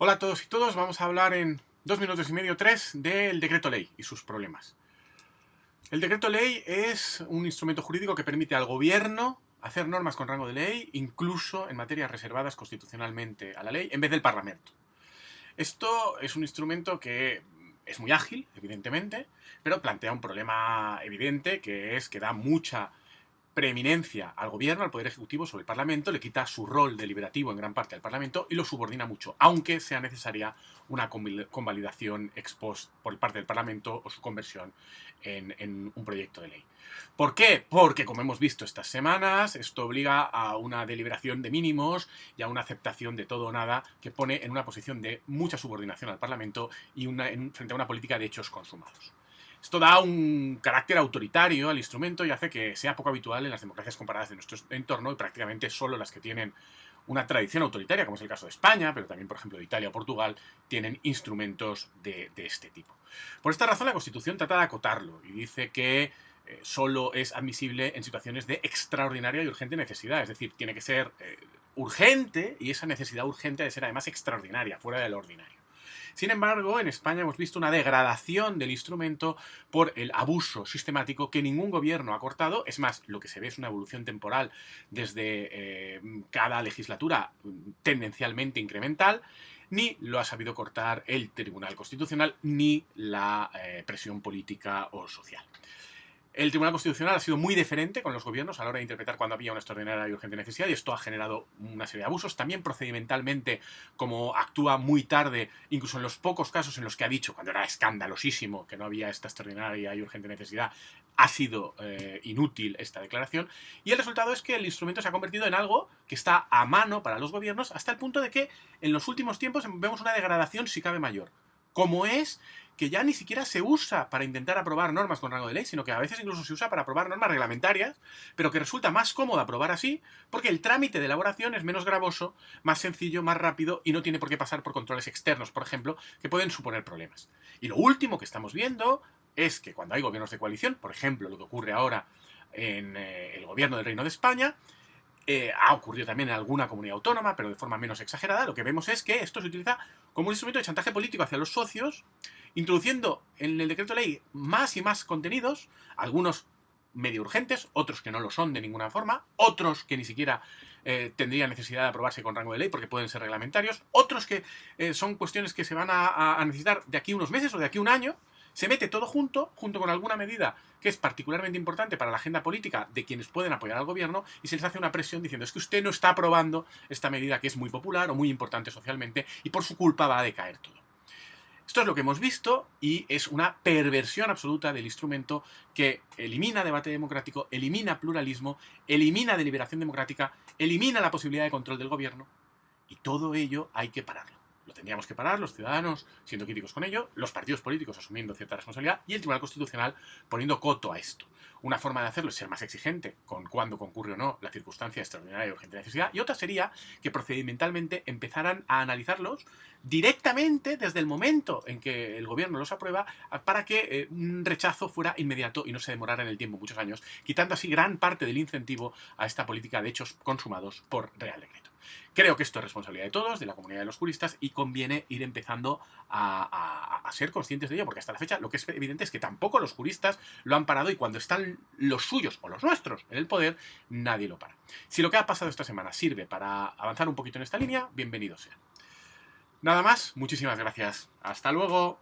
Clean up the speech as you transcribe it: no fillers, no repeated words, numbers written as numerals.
Hola a todos y todas, vamos a hablar en 2 minutos y medio, 3, del decreto ley y sus problemas. El decreto ley es un instrumento jurídico que permite al gobierno hacer normas con rango de ley, incluso en materias reservadas constitucionalmente a la ley, en vez del Parlamento. Esto es un instrumento que es muy ágil, evidentemente, pero plantea un problema evidente, que es que da mucha preeminencia al gobierno, al Poder Ejecutivo sobre el Parlamento, le quita su rol deliberativo en gran parte al Parlamento y lo subordina mucho, aunque sea necesaria una convalidación ex post por parte del Parlamento o su conversión en un proyecto de ley. ¿Por qué? Porque, como hemos visto estas semanas, esto obliga a una deliberación de mínimos y a una aceptación de todo o nada que pone en una posición de mucha subordinación al Parlamento y frente a una política de hechos consumados. Esto da un carácter autoritario al instrumento y hace que sea poco habitual en las democracias comparadas de nuestro entorno y prácticamente solo las que tienen una tradición autoritaria, como es el caso de España, pero también, por ejemplo, de Italia o Portugal, tienen instrumentos de este tipo. Por esta razón, la Constitución trata de acotarlo y dice que solo es admisible en situaciones de extraordinaria y urgente necesidad. Es decir, tiene que ser urgente y esa necesidad urgente ha de ser además extraordinaria, fuera de lo ordinario. Sin embargo, en España hemos visto una degradación del instrumento por el abuso sistemático que ningún gobierno ha cortado. Es más, lo que se ve es una evolución temporal desde cada legislatura tendencialmente incremental. Ni lo ha sabido cortar el Tribunal Constitucional ni la presión política o social. El Tribunal Constitucional ha sido muy deferente con los gobiernos a la hora de interpretar cuando había una extraordinaria y urgente necesidad, y esto ha generado una serie de abusos. También procedimentalmente, como actúa muy tarde, incluso en los pocos casos en los que ha dicho, cuando era escandalosísimo que no había esta extraordinaria y urgente necesidad, ha sido inútil esta declaración. Y el resultado es que el instrumento se ha convertido en algo que está a mano para los gobiernos, hasta el punto de que en los últimos tiempos vemos una degradación, si cabe, mayor. Como es que ya ni siquiera se usa para intentar aprobar normas con rango de ley, sino que a veces incluso se usa para aprobar normas reglamentarias, pero que resulta más cómodo aprobar así, porque el trámite de elaboración es menos gravoso, más sencillo, más rápido y no tiene por qué pasar por controles externos, por ejemplo, que pueden suponer problemas. Y lo último que estamos viendo es que cuando hay gobiernos de coalición, por ejemplo, lo que ocurre ahora en el gobierno del Reino de España, ha ocurrido también en alguna comunidad autónoma, pero de forma menos exagerada, lo que vemos es que esto se utiliza como un instrumento de chantaje político hacia los socios, introduciendo en el decreto ley más y más contenidos, algunos medio urgentes, otros que no lo son de ninguna forma, otros que ni siquiera tendrían necesidad de aprobarse con rango de ley porque pueden ser reglamentarios, otros que son cuestiones que se van a necesitar de aquí unos meses o de aquí un año. Se mete todo junto con alguna medida que es particularmente importante para la agenda política de quienes pueden apoyar al gobierno, y se les hace una presión diciendo: es que usted no está aprobando esta medida que es muy popular o muy importante socialmente y por su culpa va a decaer todo. Esto es lo que hemos visto y es una perversión absoluta del instrumento que elimina debate democrático, elimina pluralismo, elimina deliberación democrática, elimina la posibilidad de control del gobierno, y todo ello hay que pararlo. Lo tendríamos que parar los ciudadanos siendo críticos con ello, los partidos políticos asumiendo cierta responsabilidad y el Tribunal Constitucional poniendo coto a esto. Una forma de hacerlo es ser más exigente con cuándo concurre o no la circunstancia extraordinaria y urgente necesidad, y otra sería que procedimentalmente empezaran a analizarlos directamente desde el momento en que el gobierno los aprueba, para que un rechazo fuera inmediato y no se demorara en el tiempo muchos años, quitando así gran parte del incentivo a esta política de hechos consumados por Real Decreto. Creo que esto es responsabilidad de todos, de la comunidad de los juristas, y conviene ir empezando a ser conscientes de ello, porque hasta la fecha lo que es evidente es que tampoco los juristas lo han parado, y cuando están los suyos o los nuestros en el poder, nadie lo para. Si lo que ha pasado esta semana sirve para avanzar un poquito en esta línea, bienvenido sea. Nada más, muchísimas gracias. Hasta luego.